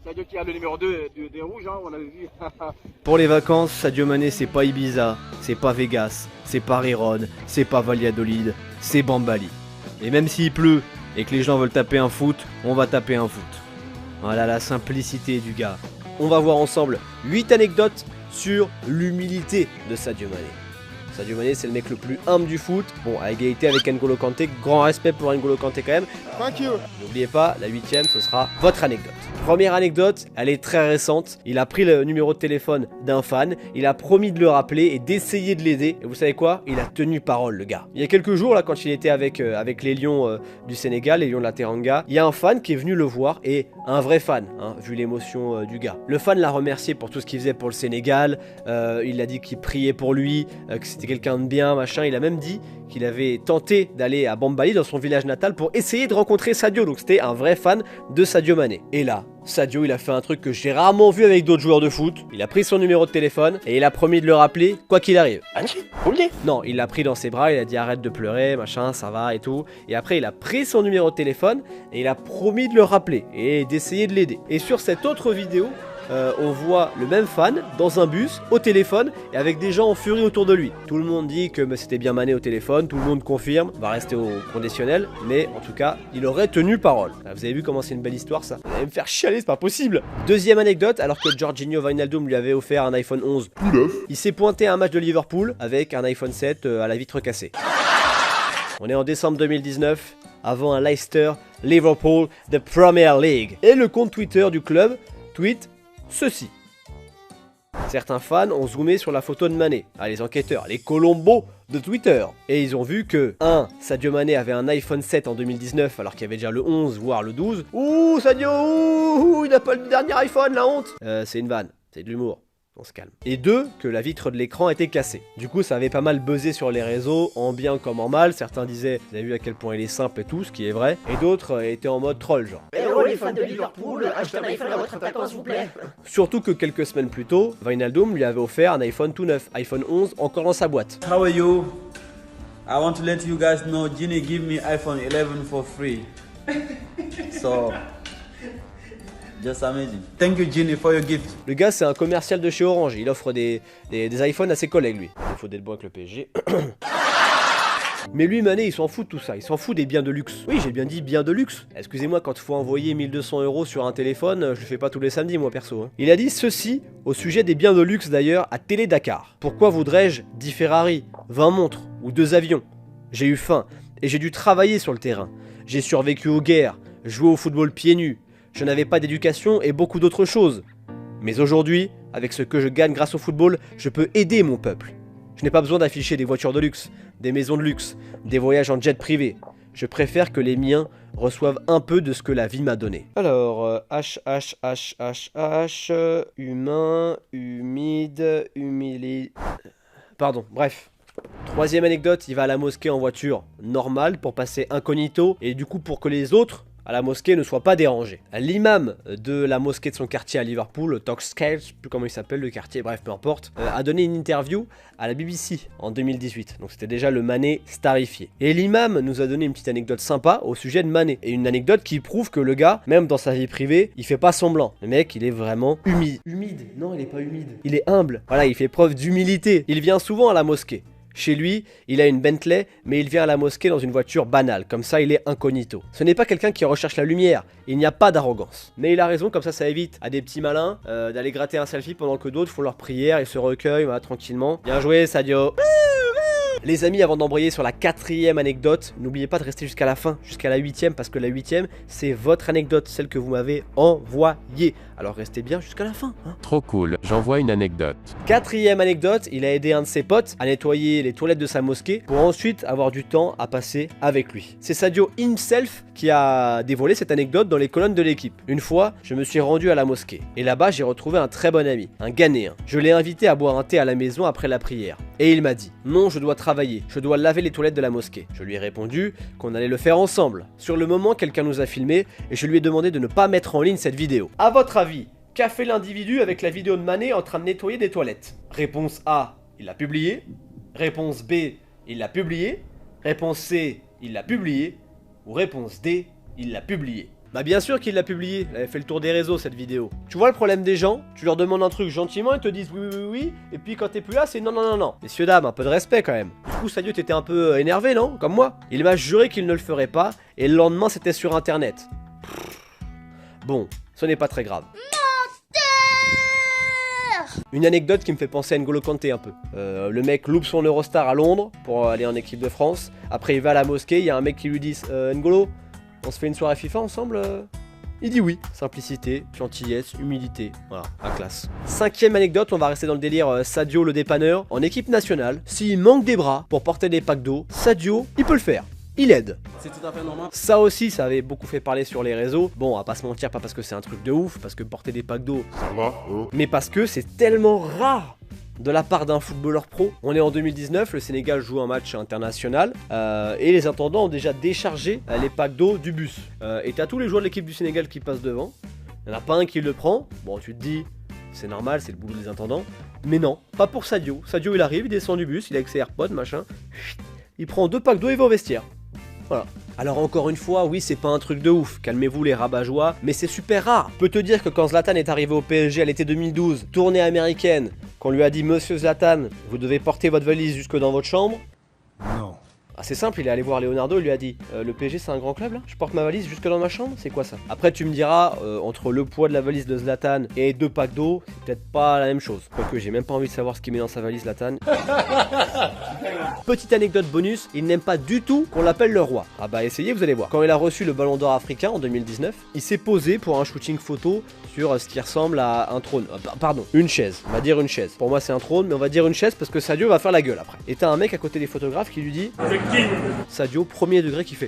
Sadio qui a le numéro 2 des rouges, hein, on avait vu. Pour les vacances, Sadio Mané c'est pas Ibiza, c'est pas Vegas, c'est pas Riron, c'est pas Valladolid, c'est Bambali. Et même s'il pleut et que les gens veulent taper un foot, on va taper un foot. Voilà la simplicité du gars. On va voir ensemble 8 anecdotes sur l'humilité de Sadio Mané. Sadio Mané c'est le mec le plus humble du foot. Bon, à égalité avec N'Golo Kanté, grand respect pour N'Golo Kanté quand même. Thank you. N'oubliez pas, la 8ème ce sera votre anecdote. Première anecdote, elle est très récente. Il a pris le numéro de téléphone d'un fan, il a promis de le rappeler et d'essayer de l'aider. Et vous savez quoi? Il a tenu parole, le gars. Il y a quelques jours, là, quand il était avec les Lions du Sénégal, les Lions de la Teranga, il y a un fan qui est venu le voir, et un vrai fan, hein, vu l'émotion du gars. Le fan l'a remercié pour tout ce qu'il faisait pour le Sénégal. Il a dit qu'il priait pour lui, que c'était quelqu'un de bien, machin. Il a même dit qu'il avait tenté d'aller à Bambali, dans son village natal, pour essayer de rencontrer Sadio. Donc c'était un vrai fan de Sadio Mané. Et là, Sadio, il a fait un truc que j'ai rarement vu avec d'autres joueurs de foot. Il a pris son numéro de téléphone et il a promis de le rappeler quoi qu'il arrive. Non, il l'a pris dans ses bras, il a dit arrête de pleurer, machin, ça va et tout. Et après, il a pris son numéro de téléphone et il a promis de le rappeler et d'essayer de l'aider. Et sur cette autre vidéo, on voit le même fan dans un bus, au téléphone, et avec des gens en furie autour de lui. Tout le monde dit que c'était bien Mané au téléphone, tout le monde confirme, va rester au conditionnel, mais en tout cas, il aurait tenu parole. Vous avez vu comment c'est une belle histoire ça? Vous allez me faire chialer, c'est pas possible. Deuxième anecdote, alors que Jorginho Wijnaldum lui avait offert un iPhone 11, il s'est pointé à un match de Liverpool avec un iPhone 7 à la vitre cassée. On est en décembre 2019, avant un Leicester-Liverpool de Premier League. Et le compte Twitter du club tweet ceci. Certains fans ont zoomé sur la photo de Mané, les enquêteurs, les Colombos de Twitter, et ils ont vu que 1. Sadio Mané avait un iPhone 7 en 2019 alors qu'il y avait déjà le 11 voire le 12. Ouh Sadio, ouh, il n'a pas le dernier iPhone, la honte. C'est une vanne, c'est de l'humour. On se calme. Et 2, que la vitre de l'écran était cassée. Du coup, ça avait pas mal buzzé sur les réseaux, en bien comme en mal. Certains disaient, vous avez vu à quel point il est simple et tout, ce qui est vrai. Et d'autres étaient en mode troll, genre. Hello les fans de Liverpool, achetez un iPhone à votre attaquant s'il vous plaît. Surtout que quelques semaines plus tôt, Wijnaldum lui avait offert un iPhone tout neuf, iPhone 11, encore dans sa boîte. How are you? I want to let you guys know Ginny give me iPhone 11 for free. So, just amazing. Thank you Ginny for your gift. Le gars c'est un commercial de chez Orange, il offre des iPhones à ses collègues lui. Il faut d'être bon avec le PSG. Mais lui Mané il s'en fout de tout ça, il s'en fout des biens de luxe. Oui j'ai bien dit biens de luxe. Excusez-moi, quand il faut envoyer 1200 € sur un téléphone, je le fais pas tous les samedis moi perso. Hein. Il a dit ceci au sujet des biens de luxe d'ailleurs à Télé Dakar. Pourquoi voudrais-je 10 Ferrari, 20 montres ou 2 avions? J'ai eu faim et j'ai dû travailler sur le terrain. J'ai survécu aux guerres, joué au football pieds nus. Je n'avais pas d'éducation et beaucoup d'autres choses. Mais aujourd'hui, avec ce que je gagne grâce au football, je peux aider mon peuple. Je n'ai pas besoin d'afficher des voitures de luxe, des maisons de luxe, des voyages en jet privé. Je préfère que les miens reçoivent un peu de ce que la vie m'a donné. Alors, humain, humide, humili... Pardon, bref. Troisième anecdote, il va à la mosquée en voiture normale pour passer incognito et du coup pour que les autres à la mosquée ne soient pas dérangés. L'imam de la mosquée de son quartier à Liverpool, Toxcale, je sais plus comment il s'appelle le quartier, bref peu importe, a donné une interview à la BBC en 2018. Donc c'était déjà le Mané starifié. Et l'imam nous a donné une petite anecdote sympa au sujet de Mané. Et une anecdote qui prouve que le gars, même dans sa vie privée, il fait pas semblant. Le mec, il est vraiment humide. Humide? Non, il est pas humide. Il est humble. Voilà, il fait preuve d'humilité. Il vient souvent à la mosquée. Chez lui, il a une Bentley, mais il vient à la mosquée dans une voiture banale, comme ça il est incognito. Ce n'est pas quelqu'un qui recherche la lumière, il n'y a pas d'arrogance. Mais il a raison, comme ça évite à des petits malins d'aller gratter un selfie pendant que d'autres font leur prière et se recueillent voilà, tranquillement. Bien joué Sadio. Les amis, avant d'embrayer sur la 4e anecdote, n'oubliez pas de rester jusqu'à la fin, jusqu'à la 8e, parce que la 8e, c'est votre anecdote, celle que vous m'avez envoyée. Alors restez bien jusqu'à la fin. Hein. Trop cool, j'envoie une anecdote. 4e anecdote, il a aidé un de ses potes à nettoyer les toilettes de sa mosquée pour ensuite avoir du temps à passer avec lui. C'est Sadio himself qui a dévoilé cette anecdote dans les colonnes de l'équipe. Une fois, je me suis rendu à la mosquée et là-bas j'ai retrouvé un très bon ami, un Ghanéen. Je l'ai invité à boire un thé à la maison après la prière. Et il m'a dit, non je dois travailler, je dois laver les toilettes de la mosquée. Je lui ai répondu qu'on allait le faire ensemble. Sur le moment, quelqu'un nous a filmé et je lui ai demandé de ne pas mettre en ligne cette vidéo. À votre avis, qu'a fait l'individu avec la vidéo de Mané en train de nettoyer des toilettes? Réponse A, il l'a publié. Réponse B, il l'a publié. Réponse C, il l'a publié. Ou réponse D, il l'a publié. Bah bien sûr qu'il l'a publié, elle avait fait le tour des réseaux cette vidéo. Tu vois le problème des gens? Tu leur demandes un truc gentiment, ils te disent oui oui oui oui, et puis quand t'es plus là c'est non non non non. Messieurs dames, un peu de respect quand même. Du coup Sadio t'étais un peu énervé non? Comme moi. Il m'a juré qu'il ne le ferait pas, et le lendemain c'était sur internet. Bon, ce n'est pas très grave. Une anecdote qui me fait penser à N'Golo Kanté un peu. Le mec loupe son Eurostar à Londres pour aller en équipe de France. Après il va à la mosquée, il y a un mec qui lui dit N'Golo, on se fait une soirée FIFA ensemble Il dit oui. Simplicité, gentillesse, humilité. Voilà, la classe. 5ème anecdote, on va rester dans le délire Sadio le dépanneur. En équipe nationale, s'il manque des bras pour porter des packs d'eau, Sadio, il peut le faire. Il aide. C'est tout à fait normal. Ça aussi, ça avait beaucoup fait parler sur les réseaux. Bon, on va pas se mentir, pas parce que c'est un truc de ouf, parce que porter des packs d'eau, ça va, mais parce que c'est tellement rare de la part d'un footballeur pro. On est en 2019, le Sénégal joue un match international et les intendants ont déjà déchargé les packs d'eau du bus. Et t'as tous les joueurs de l'équipe du Sénégal qui passent devant. Il n'y en a pas un qui le prend. Bon, tu te dis, c'est normal, c'est le boulot des intendants. Mais non, pas pour Sadio. Sadio, il arrive, il descend du bus, il est avec ses AirPods, machin. Il prend 2 packs d'eau et va au vestiaire. Voilà. Alors encore une fois, oui c'est pas un truc de ouf, calmez-vous les rabat-joie, mais c'est super rare. Je peux te dire que quand Zlatan est arrivé au PSG à l'été 2012, tournée américaine, qu'on lui a dit Monsieur Zlatan, vous devez porter votre valise jusque dans votre chambre. Non. Ah, c'est simple, il est allé voir Leonardo, il lui a dit le PSG c'est un grand club là? Je porte ma valise jusque dans ma chambre? C'est quoi ça? Après tu me diras, entre le poids de la valise de Zlatan et 2 packs d'eau, c'est peut-être pas la même chose. Quoique j'ai même pas envie de savoir ce qu'il met dans sa valise Zlatan. Petite anecdote bonus, il n'aime pas du tout qu'on l'appelle le roi. Ah bah essayez, vous allez voir. Quand il a reçu le ballon d'or africain en 2019, il s'est posé pour un shooting photo sur ce qui ressemble à un trône. Pardon, une chaise. On va dire une chaise. Pour moi c'est un trône, mais on va dire une chaise parce que Sadio va faire la gueule après. Et t'as un mec à côté des photographes qui lui dit Sadio, premier degré qui fait.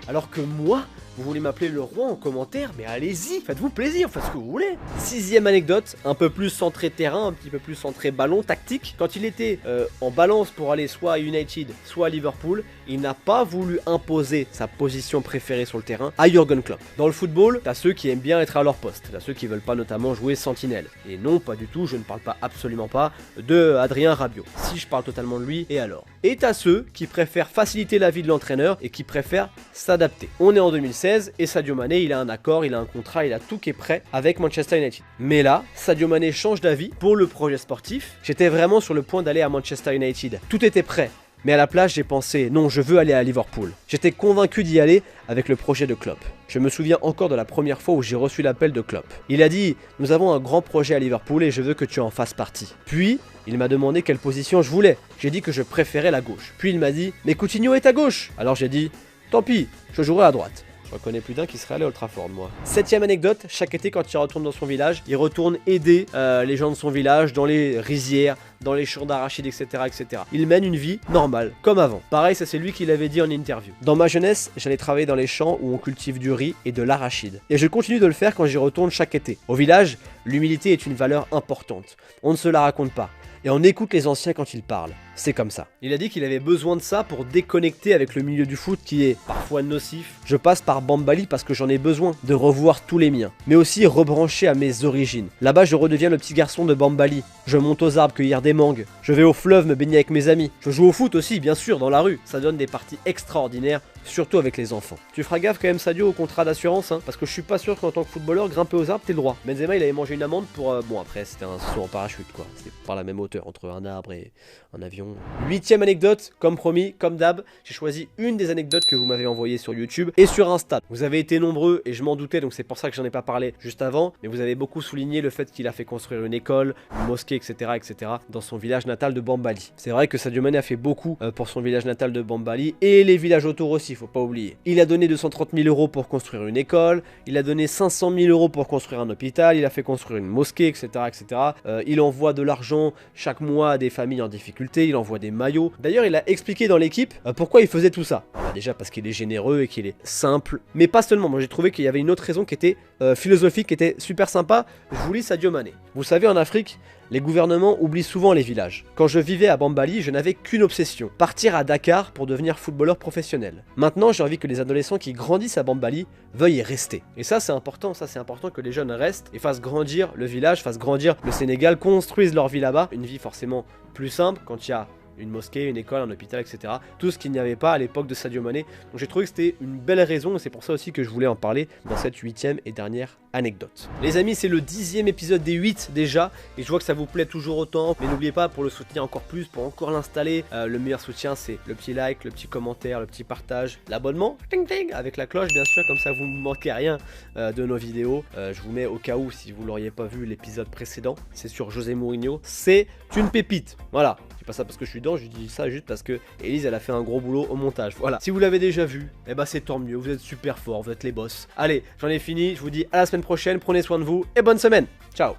Alors que moi, vous voulez m'appeler le roi en commentaire, mais allez-y, faites-vous plaisir, faites ce que vous voulez. 6ème anecdote, un peu plus centré terrain, un petit peu plus centré ballon, tactique. Quand il était en balance pour aller soit à United, soit à Liverpool, il n'a pas voulu imposer sa position préférée sur le terrain à Jürgen Klopp. Dans le football, t'as ceux qui aiment bien être à leur poste, t'as ceux qui veulent pas notamment jouer sentinelle. Et non, pas du tout, je ne parle pas absolument pas de Adrien Rabiot. Si je parle totalement de lui, et alors? Et t'as ceux qui préfèrent faciliter la vie de l'entraîneur et qui préfèrent s'adapter. On est en 2016 et Sadio Mané, il a un accord, il a un contrat, il a tout qui est prêt avec Manchester United. Mais là, Sadio Mané change d'avis pour le projet sportif. J'étais vraiment sur le point d'aller à Manchester United. Tout était prêt. Mais à la place, j'ai pensé, non, je veux aller à Liverpool. J'étais convaincu d'y aller avec le projet de Klopp. Je me souviens encore de la première fois où j'ai reçu l'appel de Klopp. Il a dit, nous avons un grand projet à Liverpool et je veux que tu en fasses partie. Puis, il m'a demandé quelle position je voulais. J'ai dit que je préférais la gauche. Puis il m'a dit, mais Coutinho est à gauche. Alors j'ai dit, tant pis, je jouerai à droite. Je reconnais plus d'un qui serait allé à Old Trafford, moi. 7ème anecdote, chaque été quand il retourne dans son village, il retourne aider les gens de son village dans les rizières, dans les champs d'arachides, etc., etc. Il mène une vie normale, comme avant. Pareil, ça c'est lui qui l'avait dit en interview. Dans ma jeunesse, j'allais travailler dans les champs où on cultive du riz et de l'arachide. Et je continue de le faire quand j'y retourne chaque été. Au village, l'humilité est une valeur importante. On ne se la raconte pas. Et on écoute les anciens quand ils parlent. C'est comme ça. Il a dit qu'il avait besoin de ça pour déconnecter avec le milieu du foot qui est parfois nocif. Je passe par Bambali parce que j'en ai besoin de revoir tous les miens. Mais aussi rebrancher à mes origines. Là-bas, je redeviens le petit garçon de Bambali. Je monte aux arbres cueillir des mangues. Je vais au fleuve me baigner avec mes amis. Je joue au foot aussi, bien sûr, dans la rue. Ça donne des parties extraordinaires, surtout avec les enfants. Tu feras gaffe quand même, Sadio, au contrat d'assurance, hein, parce que je suis pas sûr qu'en tant que footballeur, grimper aux arbres, t'es le droit. Benzema, il avait mangé une amende pour... bon, après, c'était un saut en parachute, quoi. C'était pas la même hauteur entre un arbre et un avion. 8ème anecdote, comme promis, comme d'hab, j'ai choisi une des anecdotes que vous m'avez envoyées sur YouTube et sur Insta. Vous avez été nombreux et je m'en doutais, donc c'est pour ça que j'en ai pas parlé juste avant, mais vous avez beaucoup souligné le fait qu'il a fait construire une école, une mosquée, etc., etc., dans son village natal de Bambali. C'est vrai que Sadio Mané a fait beaucoup pour son village natal de Bambali et les villages autour aussi, faut pas oublier. Il a donné 230 000 € pour construire une école, il a donné 500 000 € pour construire un hôpital, il a fait construire une mosquée, etc., etc. Il envoie de l'argent chaque mois à des familles en difficulté, il envoie des maillots. D'ailleurs, il a expliqué dans l'équipe pourquoi il faisait tout ça. Alors, déjà parce qu'il est généreux et qu'il est simple, mais pas seulement. Moi, j'ai trouvé qu'il y avait une autre raison qui était philosophique, qui était super sympa. Je vous lis Sadio Mané. Vous savez, en Afrique, les gouvernements oublient souvent les villages. Quand je vivais à Bambali, je n'avais qu'une obsession, partir à Dakar pour devenir footballeur professionnel. Maintenant, j'ai envie que les adolescents qui grandissent à Bambali veuillent y rester. Et ça c'est important que les jeunes restent et fassent grandir le village, fassent grandir le Sénégal, construisent leur vie là-bas. Une vie forcément plus simple quand il y a une mosquée, une école, un hôpital, etc. Tout ce qu'il n'y avait pas à l'époque de Sadio Mané. Donc j'ai trouvé que c'était une belle raison et c'est pour ça aussi que je voulais en parler dans cette 8e et dernière anecdote. Les amis, c'est le 10e épisode des 8 déjà et je vois que ça vous plaît toujours autant, mais n'oubliez pas, pour le soutenir encore plus, pour encore l'installer, le meilleur soutien c'est le petit like, le petit commentaire, le petit partage, l'abonnement, ting ting, avec la cloche bien sûr, comme ça vous ne manquez rien de nos vidéos. Je vous mets au cas où, si vous l'auriez pas vu l'épisode précédent, c'est sur José Mourinho, c'est une pépite, voilà. Je dis pas ça parce que je suis dedans, je dis ça juste parce que Elise elle a fait un gros boulot au montage, voilà. Si vous l'avez déjà vu, eh ben c'est tant mieux, vous êtes super fort, vous êtes les boss. Allez, j'en ai fini, je vous dis à la semaine prochaine, prenez soin de vous et bonne semaine, ciao.